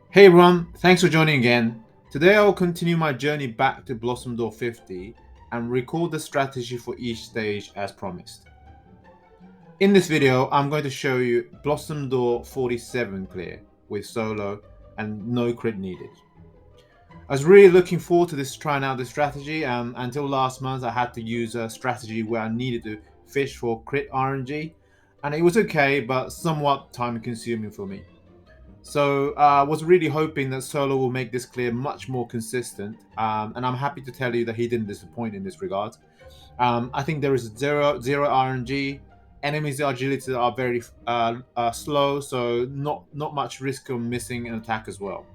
Hey everyone, thanks for joining again. Today I will continue my journey back to Blossom Door 50 and record the strategy for each stage as promised. In this video, I'm going to show you Blossom Door 47 clear with solo and no crit needed. I was really looking forward to trying out this strategy. Until last month, I had to use a strategy where I needed to fish for Crit RNG, and it was okay, but somewhat time consuming for me. So I was really hoping that Solo will make this clear much more consistent, and I'm happy to tell you that he didn't disappoint in this regard. I think there is zero RNG. Enemies' agility are very slow, so not much risk of missing an attack as well.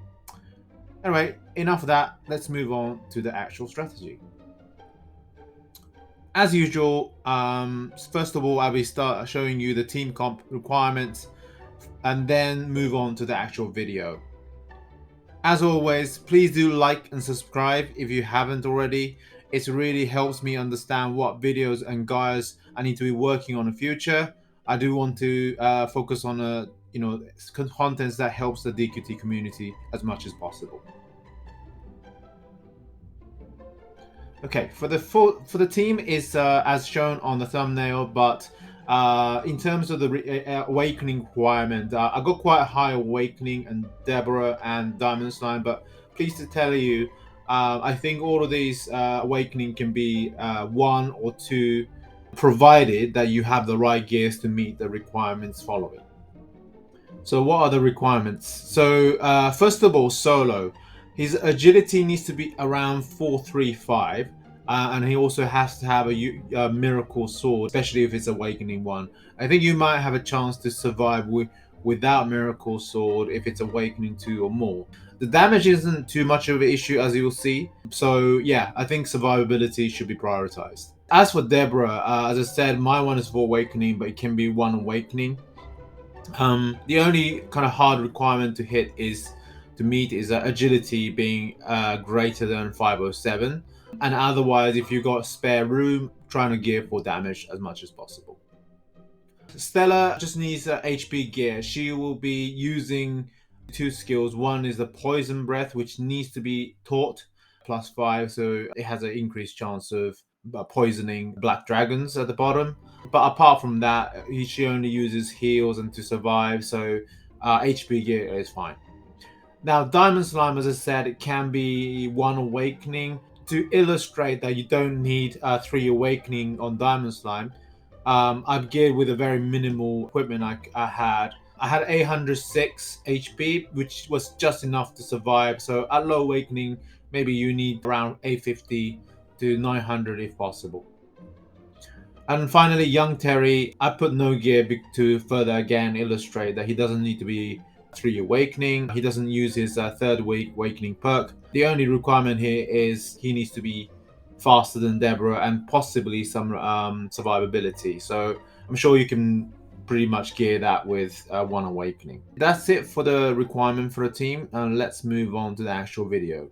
Anyway, enough of that. Let's move on to the actual strategy. As usual, first of all, I will start showing you the team comp requirements and then move on to the actual video. As always, please do like and subscribe if you haven't already. It really helps me understand what videos and guides I need to be working on in the future. I do want to focus on contents that helps the DQT community as much as possible. Okay, for the team is as shown on the thumbnail, but in terms of the awakening requirement, I got quite a high awakening and Deborah and Diamond Slime, but pleased to tell you, I think all of these awakening can be 1 or 2, provided that you have the right gears to meet the requirements following. So what are the requirements? So first of all, Solo. His agility needs to be around 435, and he also has to have a miracle sword, especially if it's awakening 1. I think you might have a chance to survive without miracle sword if it's awakening 2 or more. The damage isn't too much of an issue, as you'll see. So yeah, I think survivability should be prioritized. As for Deborah, as I said, my one is for awakening, but it can be 1 awakening. The only kind of hard requirement to meet is agility being greater than 507, and otherwise, if you got spare room, trying to gear for damage as much as possible. Stella just needs HP gear. She will be using 2 skills. One is the poison breath, which needs to be taught +5, so it has an increased chance of poisoning black dragons at the bottom. But apart from that, she only uses heals and to survive, so HP gear is fine. Now, Diamond Slime, as I said, it can be 1 awakening. To illustrate that you don't need 3 awakening on Diamond Slime, I've geared with a very minimal equipment I had. I had 806 HP, which was just enough to survive. So at low awakening, maybe you need around 850 to 900 if possible. And finally, Y.terry, I put no gear to further again illustrate that he doesn't need to be 3 awakening. He doesn't use his 3rd awakening perk. The only requirement here is he needs to be faster than Deborah and possibly some survivability. So I'm sure you can pretty much gear that with 1 awakening. That's it for the requirement for a team, and let's move on to the actual video.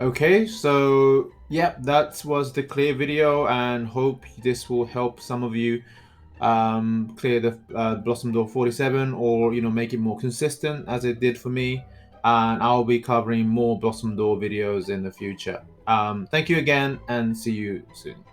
Okay, so yeah, that was the clear video, and hope this will help some of you clear the Blossom Door 47, or make it more consistent as it did for me. and I'll be covering more Blossom Door videos in the future. Thank you again, and see you soon.